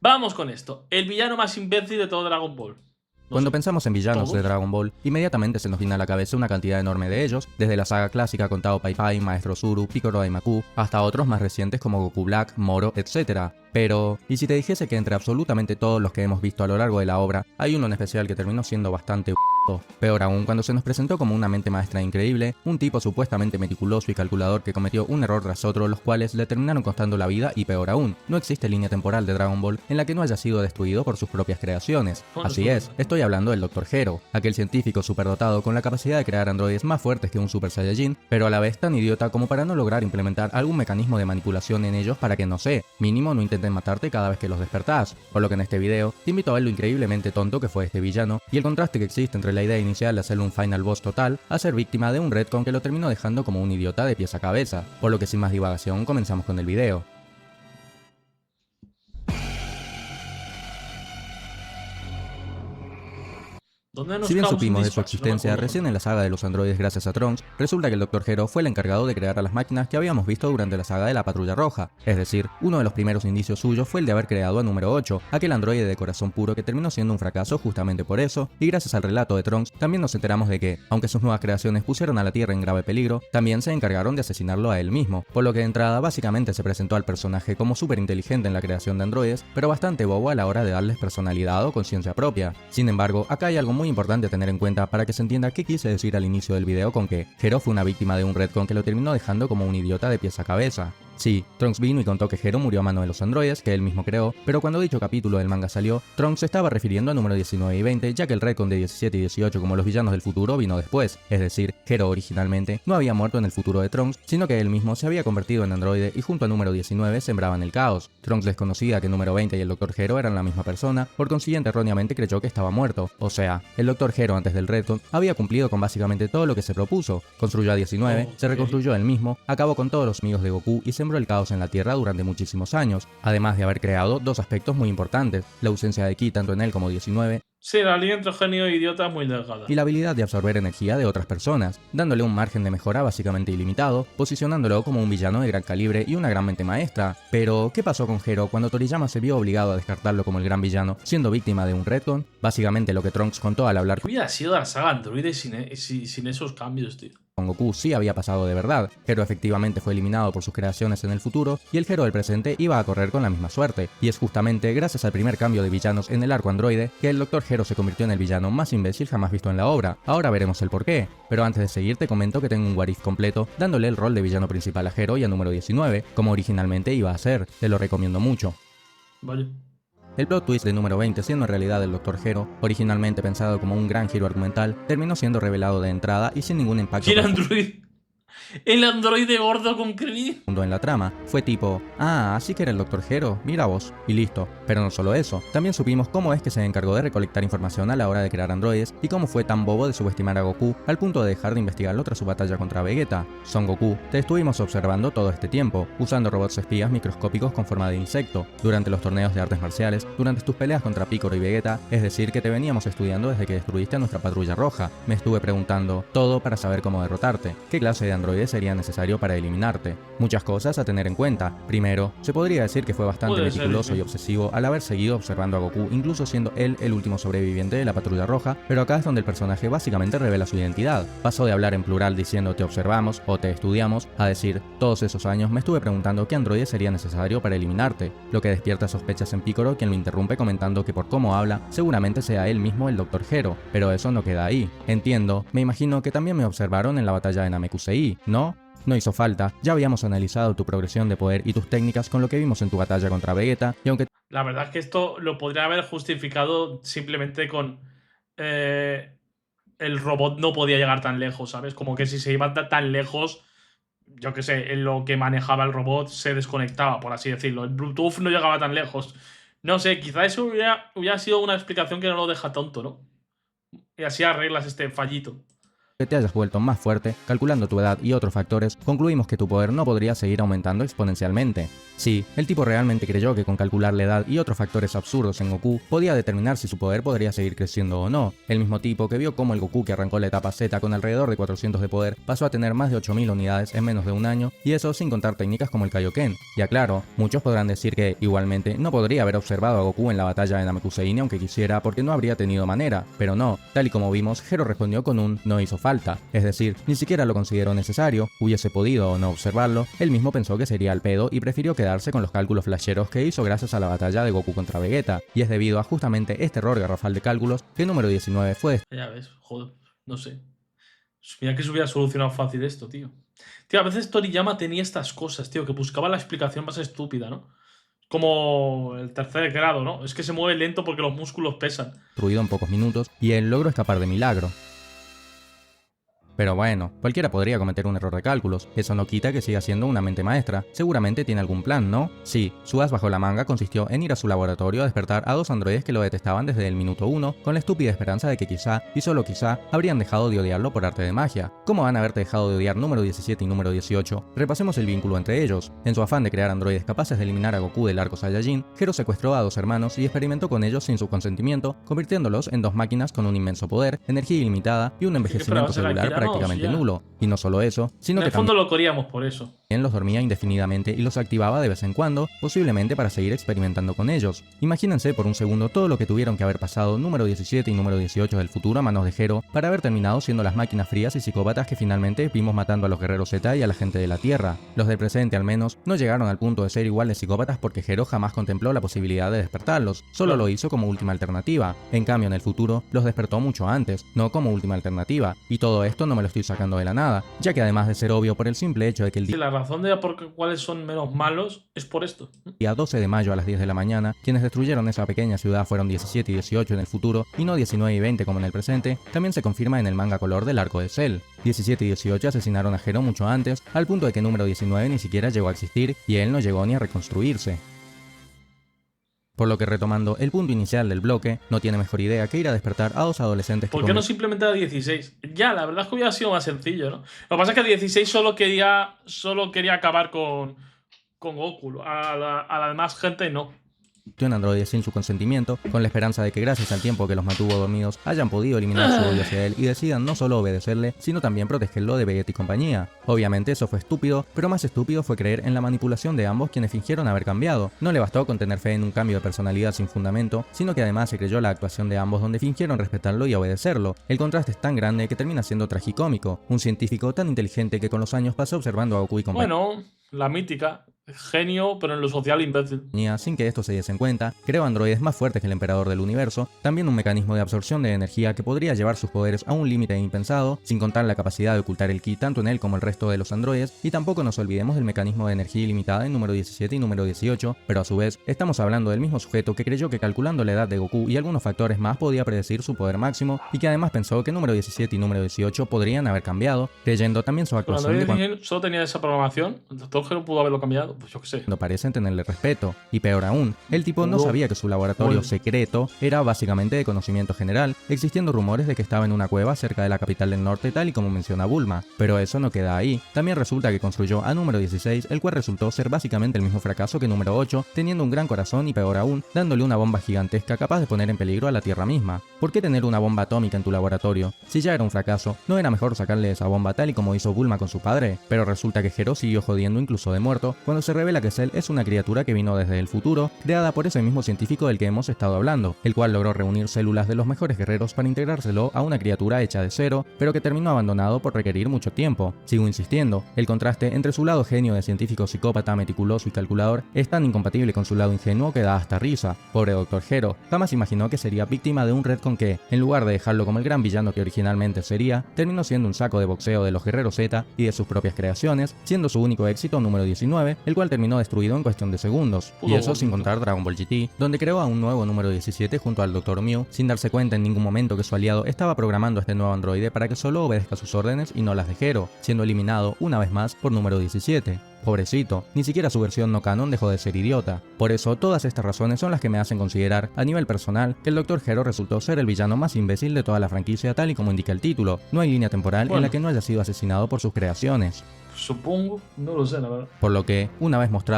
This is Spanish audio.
Vamos con esto. El villano más imbécil de todo Dragon Ball. No Cuando sé, pensamos en villanos de ¿todos? Dragon Ball, inmediatamente se nos viene a la cabeza una cantidad enorme de ellos, desde la saga clásica con Tao Pai Pai, Maestro Zuru, Piccolo Daimaku, hasta otros más recientes como Goku Black, Moro, etc. Pero, ¿y si te dijese que entre absolutamente todos los que hemos visto a lo largo de la obra, hay uno en especial que terminó siendo bastante peor aún, cuando se nos presentó como una mente maestra increíble, un tipo supuestamente meticuloso y calculador que cometió un error tras otro, los cuales le terminaron costando la vida y peor aún, no existe línea temporal de Dragon Ball en la que no haya sido destruido por sus propias creaciones. Bueno, Así es, estoy hablando del Dr. Gero, aquel científico superdotado con la capacidad de crear androides más fuertes que un Super Saiyajin, pero a la vez tan idiota como para no lograr implementar algún mecanismo de manipulación en ellos para que, no sé, mínimo no intenten matarte cada vez que los despertás. Por lo que en este video, te invito a ver lo increíblemente tonto que fue este villano y el contraste que existe entre la idea inicial de hacerle un final boss total a ser víctima de un retcon que lo terminó dejando como un idiota de pies a cabeza. Por lo que sin más divagación, comenzamos con el video. ¿dónde nos Si bien quedamos en supimos de su Dispatch? No me existencia acuerdo. recién en la saga de los androides gracias a Trunks, resulta que el Dr. Gero fue el encargado de crear a las máquinas que habíamos visto durante la saga de la Patrulla Roja. Es decir, uno de los primeros indicios suyos fue el de haber creado a número 8, aquel androide de corazón puro que terminó siendo un fracaso justamente por eso, y gracias al relato de Trunks también nos enteramos de que, aunque sus nuevas creaciones pusieron a la Tierra en grave peligro, también se encargaron de asesinarlo a él mismo, por lo que de entrada básicamente se presentó al personaje como súper inteligente en la creación de androides, pero bastante bobo a la hora de darles personalidad o conciencia propia. Sin embargo, acá hay algo muy importante a tener en cuenta para que se entienda qué quise decir al inicio del video con que Gero fue una víctima de un retcon que lo terminó dejando como un idiota de pies a cabeza. Sí, Trunks vino y contó que Gero murió a mano de los androides que él mismo creó, pero cuando dicho capítulo del manga salió, Trunks se estaba refiriendo a número 19 y 20, ya que el retcon de 17 y 18 como los villanos del futuro vino después, es decir, Gero originalmente no había muerto en el futuro de Trunks, sino que él mismo se había convertido en androide y junto a número 19 sembraban el caos. Trunks desconocía que número 20 y el Dr. Gero eran la misma persona, por consiguiente erróneamente creyó que estaba muerto, o sea, el Dr. Gero antes del retcon había cumplido con básicamente todo lo que se propuso, construyó a 19, se reconstruyó él mismo, acabó con todos los amigos de Goku y sembró el caos en la Tierra durante muchísimos años, además de haber creado dos aspectos muy importantes, la ausencia de Ki tanto en él como 19, Sí, la línea entre genio e idiota es muy delgada. y la habilidad de absorber energía de otras personas, dándole un margen de mejora básicamente ilimitado, posicionándolo como un villano de gran calibre y una gran mente maestra. Pero, ¿qué pasó con Gero cuando Toriyama se vio obligado a descartarlo como el gran villano, siendo víctima de un retcon? Básicamente lo que Trunks contó al hablar ¿Qué hubiera sido la saga Android sin esos cambios, tío? con Goku sí había pasado de verdad. Gero efectivamente fue eliminado por sus creaciones en el futuro y el Gero del presente iba a correr con la misma suerte. Y es justamente gracias al primer cambio de villanos en el arco androide que el Dr. Gero se convirtió en el villano más imbécil jamás visto en la obra. Ahora veremos el porqué. Pero antes de seguir te comento que tengo un what if completo dándole el rol de villano principal a Gero y a número 19, como originalmente iba a ser. Te lo recomiendo mucho. Vale. El plot twist de número 20 siendo en realidad el Dr. Gero, originalmente pensado como un gran giro argumental, terminó siendo revelado de entrada y sin ningún impacto ¿Y el Android? El androide gordo con Krillin. en la trama. Fue tipo, ah, así que era el Dr. Gero, mira vos, y listo. Pero no solo eso, también supimos cómo es que se encargó de recolectar información a la hora de crear androides y cómo fue tan bobo de subestimar a Goku al punto de dejar de investigarlo tras su batalla contra Vegeta. Son Goku, te estuvimos observando todo este tiempo, usando robots espías microscópicos con forma de insecto, durante los torneos de artes marciales, durante tus peleas contra Piccolo y Vegeta, es decir que te veníamos estudiando desde que destruiste a nuestra patrulla roja. Me estuve preguntando todo para saber cómo derrotarte, qué clase de androide sería necesario para eliminarte. Muchas cosas a tener en cuenta. Primero, se podría decir que fue bastante Puede ser, meticuloso sí. y obsesivo al haber seguido observando a Goku, incluso siendo él el último sobreviviente de la patrulla roja, pero acá es donde el personaje básicamente revela su identidad. Pasó de hablar en plural diciendo te observamos o te estudiamos, a decir todos esos años me estuve preguntando qué androide sería necesario para eliminarte, lo que despierta sospechas en Piccolo, quien lo interrumpe comentando que por cómo habla, seguramente sea él mismo el Dr. Gero, pero eso no queda ahí. Entiendo, me imagino que también me observaron en la batalla de Namekusei, ¿no? No hizo falta, ya habíamos analizado tu progresión de poder y tus técnicas con lo que vimos en tu batalla contra Vegeta, y aunque La verdad es que esto lo podría haber justificado simplemente con. El robot no podía llegar tan lejos, ¿sabes? Como que si se iba tan lejos, yo qué sé, en lo que manejaba el robot se desconectaba, por así decirlo. El Bluetooth no llegaba tan lejos. No sé, quizá eso hubiera sido una explicación que no lo deja tonto, ¿no? Y así arreglas este fallito. que te hayas vuelto más fuerte, calculando tu edad y otros factores, concluimos que tu poder no podría seguir aumentando exponencialmente. Sí, el tipo realmente creyó que con calcular la edad y otros factores absurdos en Goku podía determinar si su poder podría seguir creciendo o no. El mismo tipo que vio cómo el Goku que arrancó la etapa Z con alrededor de 400 de poder pasó a tener más de 8000 unidades en menos de un año, y eso sin contar técnicas como el Kaioken. Y aclaro, muchos podrán decir que, igualmente, no podría haber observado a Goku en la batalla de Namekusei aunque quisiera porque no habría tenido manera, pero no, tal y como vimos, Gero respondió con un no hizo falta, es decir, ni siquiera lo consideró necesario, hubiese podido o no observarlo, él mismo pensó que sería al pedo y prefirió quedarse con los cálculos flasheros que hizo gracias a la batalla de Goku contra Vegeta, y es debido a justamente este error garrafal de cálculos que el número 19 fue... Ya ves, joder, no sé. Mira que se hubiera solucionado fácil esto, tío. Tío, a veces Toriyama tenía estas cosas, tío, que buscaba la explicación más estúpida, ¿no? Como el tercer grado, ¿no? Es que se mueve lento porque los músculos pesan. Destruido en pocos minutos y él logró escapar de milagro. Pero bueno, cualquiera podría cometer un error de cálculos, eso no quita que siga siendo una mente maestra, seguramente tiene algún plan, ¿no? Sí, su as bajo la manga consistió en ir a su laboratorio a despertar a 2 androides que lo detestaban desde el minuto 1, con la estúpida esperanza de que quizá, y solo quizá, habrían dejado de odiarlo por arte de magia. ¿Cómo van a haberte dejado de odiar número 17 y número 18? Repasemos el vínculo entre ellos. En su afán de crear androides capaces de eliminar a Goku del arco Saiyajin, Gero secuestró a 2 hermanos y experimentó con ellos sin su consentimiento, convirtiéndolos en 2 máquinas con un inmenso poder, energía ilimitada y un envejecimiento celular prácticamente nulo. Y no solo eso, sino que en el fondo lo queríamos por eso. También los dormía indefinidamente y los activaba de vez en cuando, posiblemente para seguir experimentando con ellos. Imagínense por un segundo todo lo que tuvieron que haber pasado número 17 y número 18 del futuro a manos de Gero para haber terminado siendo las máquinas frías y psicópatas que finalmente vimos matando a los guerreros Z y a la gente de la Tierra. Los del presente al menos no llegaron al punto de ser igual de psicópatas porque Gero jamás contempló la posibilidad de despertarlos, solo lo hizo como última alternativa. En cambio en el futuro los despertó mucho antes, no como última alternativa, y todo esto no me lo estoy sacando de la nada, ya que además de ser obvio por el simple hecho de que el la razón de por cuáles son menos malos es por esto. Día 12 de mayo a las 10 de la mañana, quienes destruyeron esa pequeña ciudad fueron 17 y 18 en el futuro, y no 19 y 20 como en el presente, también se confirma en el manga color del arco de Cell. 17 y 18 asesinaron a Gero mucho antes, al punto de que número 19 ni siquiera llegó a existir, y él no llegó ni a reconstruirse. Por lo que retomando el punto inicial del bloque, no tiene mejor idea que ir a despertar a 2 adolescentes que... ¿Por qué no simplemente a 16? Ya, la verdad es que hubiera sido más sencillo, ¿no? Lo que pasa es que a 16 solo quería acabar con Goku. A la demás gente no. En androides sin su consentimiento, con la esperanza de que gracias al tiempo que los mantuvo dormidos hayan podido eliminar su odio hacia él y decidan no solo obedecerle, sino también protegerlo de Vegeta y compañía. Obviamente eso fue estúpido, pero más estúpido fue creer en la manipulación de ambos quienes fingieron haber cambiado. No le bastó con tener fe en un cambio de personalidad sin fundamento, sino que además se creyó la actuación de ambos donde fingieron respetarlo y obedecerlo. El contraste es tan grande que termina siendo tragicómico. Un científico tan inteligente que con los años pasó observando a Goku y compañía. Bueno, la mítica. Genio, pero en lo social imbécil. Sin que esto se diese en cuenta, creó androides más fuertes que el emperador del universo, también un mecanismo de absorción de energía que podría llevar sus poderes a un límite impensado, sin contar la capacidad de ocultar el ki tanto en él como el resto de los androides, y tampoco nos olvidemos del mecanismo de energía ilimitada en número 17 y número 18, pero a su vez, estamos hablando del mismo sujeto que creyó que calculando la edad de Goku y algunos factores más podía predecir su poder máximo, y que además pensó que número 17 y número 18 podrían haber cambiado, creyendo también su actuación de cuando solo tenía esa programación, el doctor Gero pudo haberlo cambiado, pues yo qué sé. No parecen tenerle respeto, y peor aún, el tipo no sabía que su laboratorio secreto era básicamente de conocimiento general, existiendo rumores de que estaba en una cueva cerca de la capital del norte tal y como menciona Bulma, pero eso no queda ahí, también resulta que construyó a número 16, el cual resultó ser básicamente el mismo fracaso que número 8, teniendo un gran corazón y peor aún, dándole una bomba gigantesca capaz de poner en peligro a la Tierra misma. ¿Por qué tener una bomba atómica en tu laboratorio? Si ya era un fracaso, ¿no era mejor sacarle esa bomba tal y como hizo Bulma con su padre? Pero resulta que Gero siguió jodiendo incluso de muerto, cuando se revela que Cell es una criatura que vino desde el futuro, creada por ese mismo científico del que hemos estado hablando, el cual logró reunir células de los mejores guerreros para integrárselo a una criatura hecha de cero, pero que terminó abandonado por requerir mucho tiempo. Sigo insistiendo, el contraste entre su lado genio de científico psicópata, meticuloso y calculador es tan incompatible con su lado ingenuo que da hasta risa. Pobre Dr. Gero, jamás imaginó que sería víctima de un retcon que, en lugar de dejarlo como el gran villano que originalmente sería, terminó siendo un saco de boxeo de los guerreros Z y de sus propias creaciones, siendo su único éxito número 19, el cual terminó destruido en cuestión de segundos, y eso sin contar Dragon Ball GT, donde creó a un nuevo número 17 junto al Dr. Mew, sin darse cuenta en ningún momento que su aliado estaba programando a este nuevo androide para que solo obedezca sus órdenes y no las de Gero, siendo eliminado una vez más por número 17. Pobrecito, ni siquiera su versión no canon dejó de ser idiota. Por eso, todas estas razones son las que me hacen considerar, a nivel personal, que el Dr. Gero resultó ser el villano más imbécil de toda la franquicia tal y como indica el título. No hay línea temporal en la que no haya sido asesinado por sus creaciones. Supongo, no lo sé, la verdad. Por lo que, una vez mostrado